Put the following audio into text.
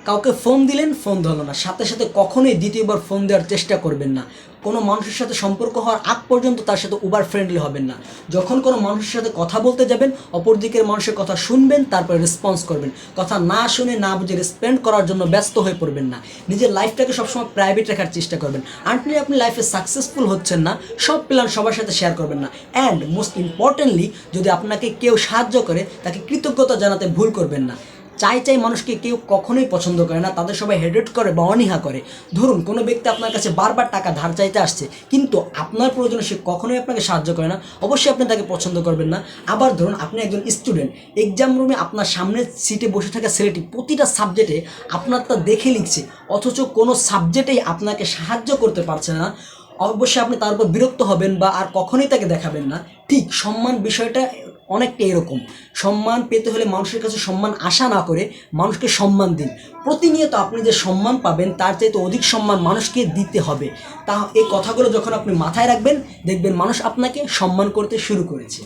কাউকে ফোন দিলেন, ফোন ধরলো না, সাথে সাথে কখনোই দ্বিতীয়বার ফোন দেওয়ার চেষ্টা করবেন না। কোনো মানুষের সাথে সম্পর্ক হওয়ার আগ পর্যন্ত তার সাথে ওভার ফ্রেন্ডলি হবেন না। যখন কোনো মানুষের সাথে কথা বলতে যাবেন, অপর দিকের মানুষের কথা শুনবেন, তারপরে রেসপন্স করবেন। কথা না শুনে না বুঝে রেসপন্ড করার জন্য ব্যস্ত হয়ে পড়বেন না। নিজের লাইফটাকে সবসময় প্রাইভেট রাখার চেষ্টা করবেন। আনটিল আপনি লাইফে সাকসেসফুল হচ্ছেন না, সব প্ল্যান সবার সাথে শেয়ার করবেন না। অ্যান্ড মোস্ট ইম্পর্টেন্টলি, যদি আপনাকে কেউ সাহায্য করে তাকে কৃতজ্ঞতা জানাতে ভুল করবেন না। চাই মানুষকে কেউ কখনোই পছন্দ করে না, তাদের সবাই হেডেট করে বা অনীহা করে। ধরুন কোনো ব্যক্তি আপনার কাছে বারবার টাকা ধার চাইতে আসছে, কিন্তু আপনার প্রয়োজনে সে কখনোই আপনাকে সাহায্য করে না, অবশ্যই আপনি তাকে পছন্দ করবেন না। আবার ধরুন আপনি একজন স্টুডেন্ট, এক্সাম রুমে আপনার সামনের সিটে বসে থাকা ছেলেটি প্রতিটা সাবজেক্টে আপনারটা দেখে লিখছে, অথচ কোনো সাবজেক্টেই আপনাকে সাহায্য করতে পারছে না, অবশ্যই আপনি তার উপর বিরক্ত হবেন বা আর কখনোই তাকে দেখাবেন না। ঠিক সম্মান বিষয়টা অনেকটা এরকম। সম্মান পেতে হলে মানুষের কাছে সম্মান আশা না করে মানুষকে সম্মান দিন। প্রতিনিয়ত আপনি যে সম্মান পাবেন তার চাইতে অধিক সম্মান মানুষকে দিতে হবে। তা এই কথাগুলো যখন আপনি মাথায় রাখবেন, দেখবেন মানুষ আপনাকে সম্মান করতে শুরু করেছে।